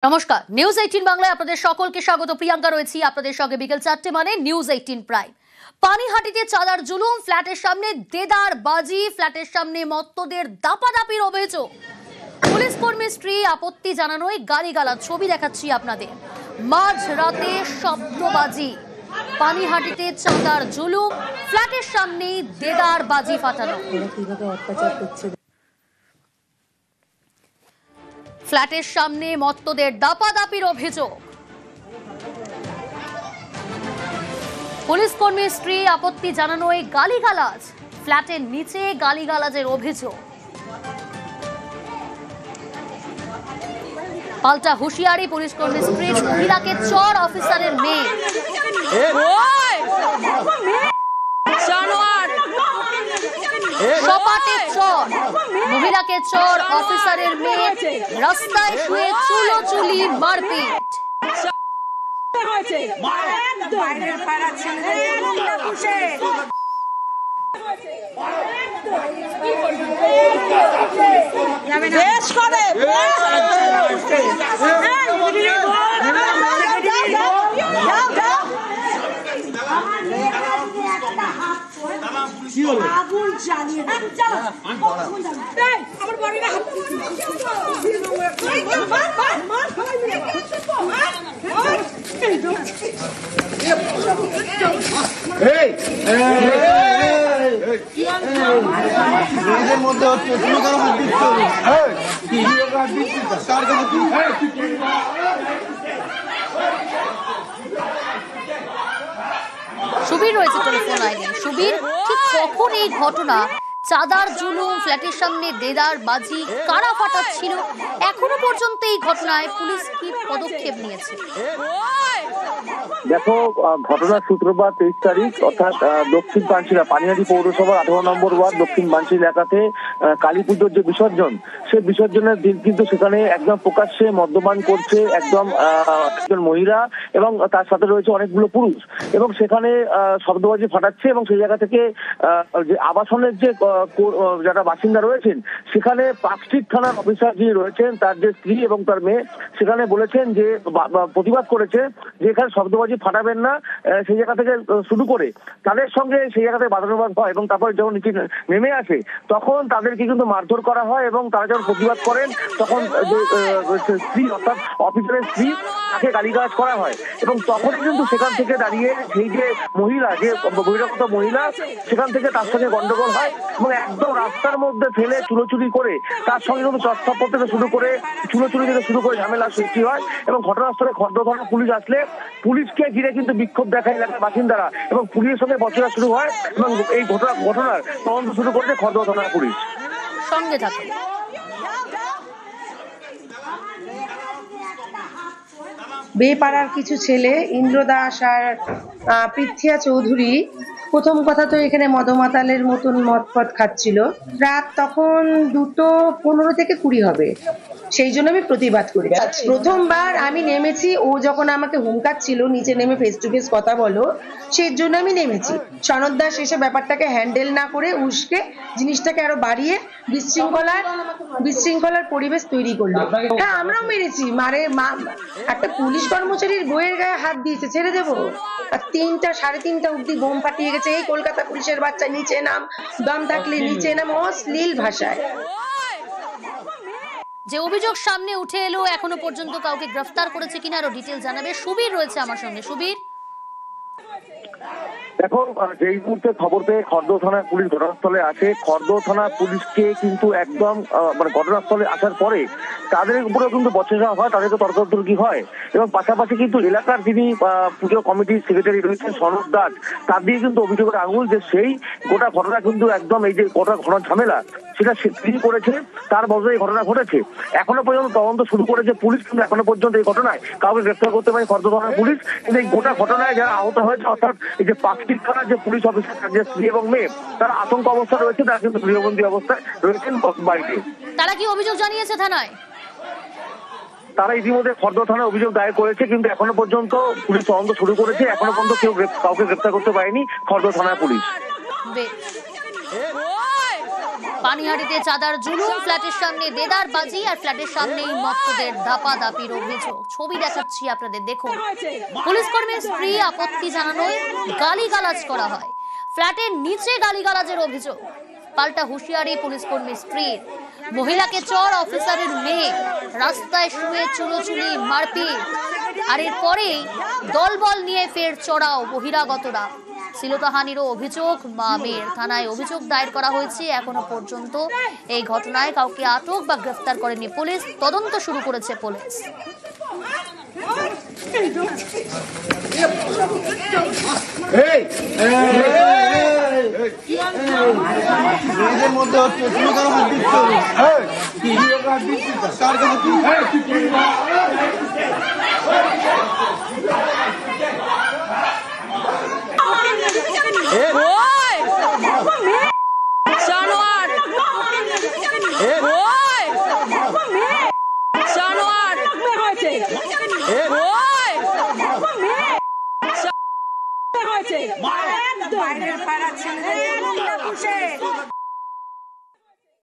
নমস্কার, নিউজ 18 বাংলায় আপনাদের সকলকে স্বাগত। প্রিয়াঙ্কা রয়েছি আপনাদের সঙ্গে বিকেল 4টে মানে নিউজ 18 প্রাইম। পানিহাটিতে চাঁদার জুলুম, ফ্ল্যাটের সামনে দেদার বাজি, ফ্ল্যাটের সামনে মত্তদের দাপাদাপির অভিযোগ। পুলিশ কর্মীর স্ত্রী আপত্তি জানানোয় গালিগালাজ, ছবি দেখাচ্ছি আপনাদের। মাঝ রাতে শব্দবাজি, পানিহাটিতে চাঁদার জুলুম, ফ্ল্যাটের সামনে দেদার বাজি ফাটানো। ফ্ল্যাটের সামনে মত্তদের দাপাদাপির অভিযোগ। পুলিশ কর্মীর স্ত্রী আপত্তি জানানোয় গালিগালাজ, ফ্ল্যাটের নিচে গালিগালাজের অভিযোগ। পাল্টা হুঁশিয়ারি পুলিশ কর্মীর স্ত্রীর, মহিলাকে চর অফিসারের মেয়ে। সপাটে চর, মহিলাকে চর অফিসারের মেয়ে, রাস্তায় শুয়ে চুলোচুলি মারপিট। আগুন জ্বালিয়ে মধ্যে হচ্ছে সুবীর রয়েছে টেলিফোন লাইনে। সুবীর, ঠিক কখন এই ঘটনা? চাঁদার জুলুম, ফ্ল্যাটের সামনে দেদার বাজি, কারা ফাটাচ্ছিল? এখনো পর্যন্ত এই ঘটনায় পুলিশ কি পদক্ষেপ নিয়েছে? দেখো, ঘটনার সূত্রপাত 23 তারিখ, অর্থাৎ দক্ষিণ পাঞ্চিলা পানিহাটি পৌরসভার 18 নম্বর ওয়ার্ড দক্ষিণ পাঞ্চিল এলাকাতে কালী পুজোর যে বিসর্জন, সেই বিসর্জনের দিন কিন্তু সেখানে একদম প্রকাশ্যে মদ্যপান করছে একজন মহিলা এবং তার সাথে রয়েছে অনেকগুলো পুরুষ, এবং সেখানে শব্দবাজি ফাটাচ্ছে। এবং সেই জায়গা থেকে যে আবাসনের যে যারা বাসিন্দা রয়েছেন, সেখানে পার্কস্ট্রিট থানার অফিসার যিনি রয়েছেন, তার যে স্ত্রী এবং তার মেয়ে, সেখানে বলেছেন যে প্রতিবাদ করেছে যে এখানে শব্দবাজি ফাটাবেন না। সেই জায়গা থেকে শুরু করে তাদের সঙ্গে সেই জায়গাতে বাদানুবাদ হয়, এবং তারপরে যখন নিচে নেমে আসে তখন তাদেরকে কিন্তু মারধর করা হয়, এবং তারা যখন প্রতিবাদ করেন তখন স্ত্রী অর্থাৎ অফিসারের স্ত্রী তাকে গালিগালাজ করা হয়। এবং তখন কিন্তু সেখান থেকে দাঁড়িয়ে সেই যে মহিলা, যে বহিরাগত মহিলা, সেখান থেকে তার সঙ্গে গন্ডগোল হয় এবং একদম রাস্তার মধ্যে ফেলে চুলোচুরি করে তার সঙ্গে কিন্তু চর্চাপট থেকে শুরু করে চুলোচুরি থেকে শুরু করে ঝামেলা সৃষ্টি হয়। এবং ঘটনাস্থলে খড়দহ থানার পুলিশ আসলে পুলিশকে ঘিরে কিন্তু বিক্ষোভ দেখায় এলাকার বাসিন্দারা, এবং পুলিশের সঙ্গে বচসা শুরু হয়, এবং এই ঘটনার তদন্ত শুরু করেছে খড়দহ থানার পুলিশ। সঙ্গে থাকুন। বেপাড়ার কিছু ছেলে, ইন্দ্র দাস আর পৃথ্বিয়া চৌধুরী, প্রথম কথা তো এখানে মদমাতালের মতন মদ ফদ খাচ্ছিল। রাত তখন 2:15 থেকে 20 হবে, সেই জন্য আমি প্রতিবাদ করেছি। প্রথমবার আমি নেমেছি, ও যখন আমাকে হুমকাচ্ছিল নিচে নেমে ফেস টু ফেস কথা বলো, সেই জন্য আমি নেমেছি। সনদ দাস এসে ব্যাপারটাকে হ্যান্ডেল না করে উস্কে জিনিসটাকে আরো বাড়িয়ে বিশৃঙ্খলার পরিবেশ তৈরি করলো। হ্যাঁ, আমরাও মেরেছি, একটা পুলিশ কর্মচারীর বইয়ের গায়ে হাত দিয়েছে, ছেড়ে দেবো? আর 3টা-3:30 অব্দি বোম ফাটিয়ে গেছে। এই কলকাতা পুলিশের বাচ্চা, নিচে নাম, দম থাকলে নিচে নাম, অশ্লীল ভাষায়। যে অভিযোগ সামনে উঠে এলো, এখনো পর্যন্ত কাউকে গ্রেফতার করেছে কিনা আরো ডিটেল জানাবে সুবীর রয়েছে আমার সঙ্গে। সুবীর, দেখো, যেই মুহূর্তে খবর পেয়ে খড়দহ থানার পুলিশ ঘটনাস্থলে আসে, খড়দহ থানা পুলিশকে কিন্তু একদম মানে ঘটনাস্থলে আসার পরে তাদের উপরেও কিন্তু বচসা হয়, তাদেরকে তর্কতর্কি হয়। এবং পাশাপাশি কিন্তু এলাকার যিনি পুজো কমিটির সেক্রেটারি রয়েছেন সনদ দাস, তার দিয়ে কিন্তু অভিযোগের আঙুল যে সেই গোটা ঘটনা কিন্তু একদম এই যে গোটা ঘটনা ঝামেলা সেটা তিনি করেছে, তার বদলে এই ঘটনা ঘটেছে। এখনো পর্যন্ত তদন্ত শুরু করেছে পুলিশ, কিন্তু এখনো পর্যন্ত এই ঘটনায় কাউকে গ্রেফতার করতে পারে খড়দহ থানার পুলিশ। কিন্তু এই গোটা ঘটনায় যারা আহত হয়েছে, অর্থাৎ এই যে পার্কস্ট্রিট থানার যে পুলিশ অফিসার, যে স্ত্রী এবং মেয়ে, তারা আতঙ্ক অবস্থা রয়েছে, তারা কিন্তু গৃহবন্দী অবস্থায় রয়েছেন বাড়িতে। তারা কি অভিযোগ জানিয়েছে থানায়? তারা ইতিমধ্যে খড়দহ থানায় অভিযোগ দায়ের করেছে, কিন্তু এখনো পর্যন্ত পুলিশ তদন্ত শুরু করেছে। এখনো পর্যন্ত কাউকে গ্রেফতার করতে পারেনি খড়দহ থানার পুলিশ। পানিহাটিতে চাঁদার জুলুম, ফ্ল্যাটের সামনে দেদার বাজি আর ফ্ল্যাটের সামনেই মত্তদের দাপাদাপির অভিযোগ। ছবি দেখাচ্ছি আপনাদের, দেখুন। পুলিশ কর্মীর স্ত্রী আপত্তি জানানোয় গালিগালাজ করা হয়। ফ্ল্যাটের নিচে গালিগালাজের অভিযোগ। পাল্টা হুঁশিয়ারি পুলিশ কর্মীর স্ত্রীর। মহিলাকে চর অফিসারের মেয়ে, রাস্তায় শুয়ে চুলোচুলি মারপিট। আর এরপরেই দলবল নিয়ে ফের চড়াও বহিরাগতরা। শ্লীলতাহানিরও অভিযোগ মা মেয়ের। থানায় অভিযোগ দায়ের করা হয়েছে। এখনো পর্যন্ত এই ঘটনায় কাউকে আটক বা গ্রেফতার করেনি পুলিশ। তদন্ত শুরু করেছে পুলিশ। বাইরের পাড়ার ছেলেদের